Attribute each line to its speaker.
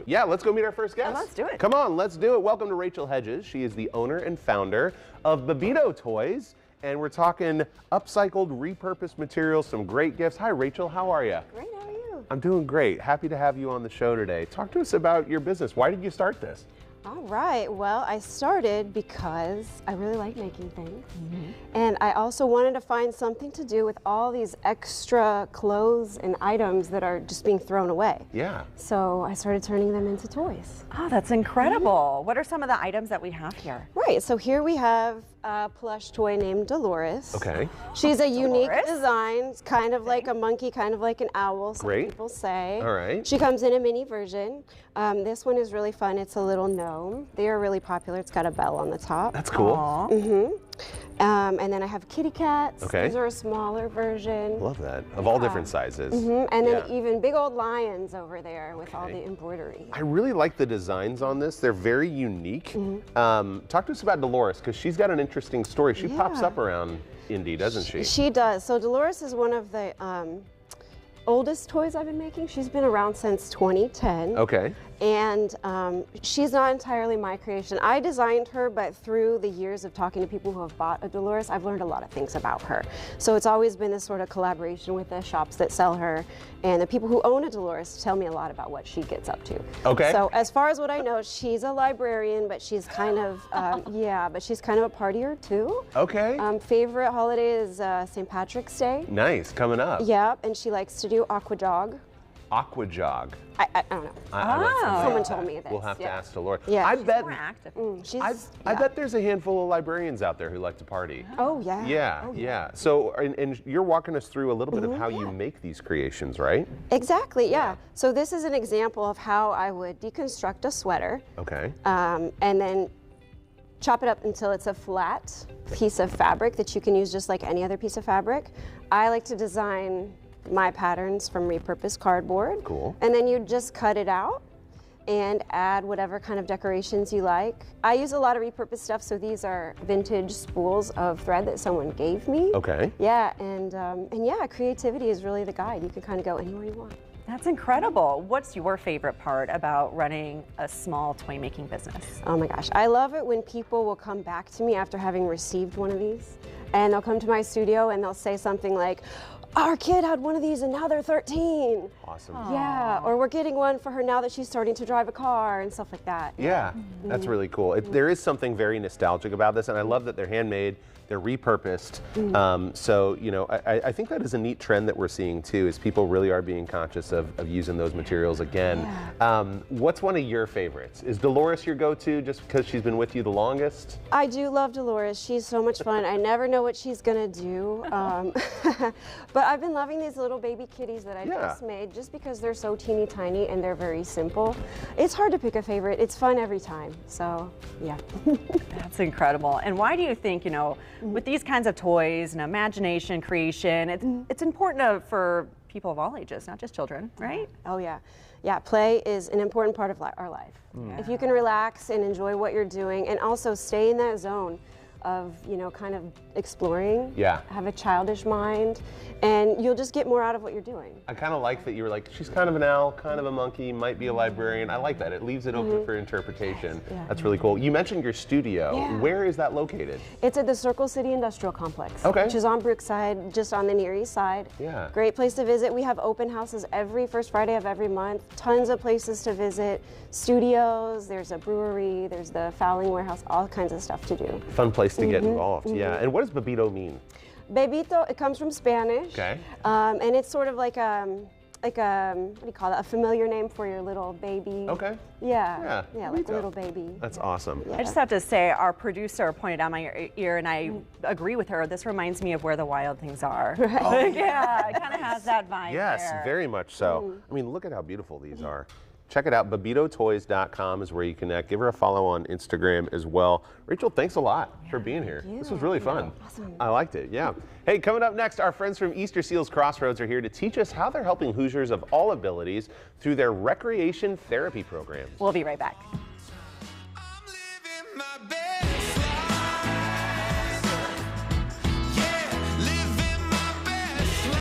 Speaker 1: Yeah, let's go meet our first guest.
Speaker 2: Let's do it.
Speaker 1: Come on, let's do it. Welcome to Rachel Hedges. She is the owner and founder of Bebito Toys. And we're talking upcycled, repurposed materials, some great gifts. Hi, Rachel. How are you?
Speaker 2: Great, how are you?
Speaker 1: I'm doing great. Happy to have you on the show today. Talk to us about your business. Why did you start this?
Speaker 2: All right, well, I started because I really like making things. And I also wanted to find something to do with all these extra clothes and items that are just being thrown away.
Speaker 1: Yeah.
Speaker 2: So I started turning them into toys.
Speaker 3: Oh, that's incredible. What are some of the items that we have here?
Speaker 2: Right, so here we have a plush toy named Dolores.
Speaker 1: Okay.
Speaker 2: She's a unique
Speaker 3: Dolores?
Speaker 2: design, it's kind of like a monkey, kind of like an owl, some
Speaker 1: Great.
Speaker 2: people say.
Speaker 1: All right.
Speaker 2: She comes in a mini version. This one is really fun. It's a little gnome. They are really popular. It's got a bell on the top.
Speaker 1: That's cool.
Speaker 3: Aw.
Speaker 2: And then I have kitty cats.
Speaker 1: Okay.
Speaker 2: These are a smaller version.
Speaker 1: Love that. Of all different sizes.
Speaker 2: And then
Speaker 1: Yeah.
Speaker 2: even big old lions over there with all the embroidery.
Speaker 1: I really like the designs on this. They're very unique. Talk to us about Dolores, because she's got an interesting story. She pops
Speaker 2: Yeah.
Speaker 1: up around Indy, doesn't she?
Speaker 2: She does. So Dolores is one of the oldest toys I've been making. She's been around since 2010.
Speaker 1: Okay.
Speaker 2: And she's not entirely my creation. I designed her, but through the years of talking to people who have bought a Dolores, I've learned a lot of things about her. So it's always been this sort of collaboration with the shops that sell her, and the people who own a Dolores tell me a lot about what she gets up to.
Speaker 1: Okay.
Speaker 2: So as far as what I know, she's a librarian, but she's kind of, but she's kind of a partier too.
Speaker 1: Okay.
Speaker 2: Favorite holiday is St. Patrick's Day.
Speaker 1: Nice. Coming up.
Speaker 2: Yep, and she likes to do aqua jog.
Speaker 1: Aqua jog.
Speaker 2: I don't know.
Speaker 1: I like something like
Speaker 2: Someone
Speaker 1: that.
Speaker 2: told me this.
Speaker 1: We'll have to
Speaker 2: yeah.
Speaker 1: ask Dolores.
Speaker 2: Yeah.
Speaker 1: I
Speaker 2: She's
Speaker 1: bet.
Speaker 3: More active.
Speaker 1: I bet there's a handful of librarians out there who like to party.
Speaker 2: Oh yeah.
Speaker 1: Yeah,
Speaker 2: Oh,
Speaker 1: yeah. So, and you're walking us through a little bit of how you make these creations, right?
Speaker 2: Exactly, yeah. So this is an example of how I would deconstruct a sweater
Speaker 1: Okay.
Speaker 2: and then chop it up until it's a flat piece of fabric that you can use just like any other piece of fabric. I like to design my patterns from repurposed cardboard.
Speaker 1: Cool.
Speaker 2: And then you just cut it out and add whatever kind of decorations you like. I use a lot of repurposed stuff, so these are vintage spools of thread that someone gave me.
Speaker 1: Okay.
Speaker 2: Yeah, and yeah, creativity is really the guide. You can kind of go anywhere you want.
Speaker 3: That's incredible. What's your favorite part about running a small toy making business?
Speaker 2: Oh my gosh, I love it when people will come back to me after having received one of these, and they'll come to my studio and they'll say something like, our kid had one of these and now they're 13.
Speaker 1: Awesome.
Speaker 2: Yeah, or we're getting one for her now that she's starting to drive a car and stuff like that.
Speaker 1: Yeah, that's really cool. There is something very nostalgic about this, and I love that they're handmade, they're repurposed. So, you know, I think that is a neat trend that we're seeing too, is people really are being conscious of using those materials again.
Speaker 2: Yeah.
Speaker 1: What's one of your favorites? Is Dolores your go-to just because she's been with you the longest?
Speaker 2: I do love Dolores. She's so much fun. I never know what she's gonna do. But I've been loving these little baby kitties that I just made just because they're so teeny tiny and they're very simple. It's hard to pick a favorite. It's fun every time. So, yeah.
Speaker 3: That's incredible. And why do you think, you know, with these kinds of toys and imagination, creation, it's important for people of all ages, not just children, right?
Speaker 2: Oh yeah. Yeah, play is an important part of our life. If you can relax and enjoy what you're doing and also stay in that zone of, you know, kind of exploring, have a childish mind, and you'll just get more out of what you're doing.
Speaker 1: I kind of like that you were like, she's kind of an owl, kind of a monkey, might be a librarian. I like that. It leaves it open for interpretation.
Speaker 2: Yeah.
Speaker 1: That's really cool. You mentioned your studio.
Speaker 2: Yeah.
Speaker 1: Where is that located?
Speaker 2: It's at the Circle City Industrial Complex,
Speaker 1: Okay.
Speaker 2: which is on Brookside, just on the Near East Side.
Speaker 1: Yeah.
Speaker 2: Great place to visit. We have open houses every first Friday of every month. Tons of places to visit. Studios, there's a brewery, there's the fouling warehouse, all kinds of stuff to do.
Speaker 1: Fun place to get involved. Yeah. And what does Bebito mean?
Speaker 2: Bebito, it comes from Spanish.
Speaker 1: Okay.
Speaker 2: And it's sort of like a, what do you call it? A familiar name for your little baby.
Speaker 1: Okay.
Speaker 2: Yeah.
Speaker 1: Yeah,
Speaker 2: like
Speaker 1: Bebito.
Speaker 2: a little baby.
Speaker 1: That's awesome.
Speaker 2: Yeah.
Speaker 3: I just have to say, our producer pointed out my ear, and I agree with her. This reminds me of Where the Wild Things Are.
Speaker 2: Right.
Speaker 3: Oh, yeah, it kind of has that vibe.
Speaker 1: Yes,
Speaker 3: there.
Speaker 1: very much so. I mean, look at how beautiful these are. Check it out. BebitoToys.com is where you connect. Give her a follow on Instagram as well. Rachel, thanks a lot for being here. This was really fun.
Speaker 2: Awesome.
Speaker 1: I liked it, yeah. Hey, coming up next, our friends from Easter Seals Crossroads are here to teach us how they're helping Hoosiers of all abilities through their recreation therapy programs.
Speaker 3: We'll be right back.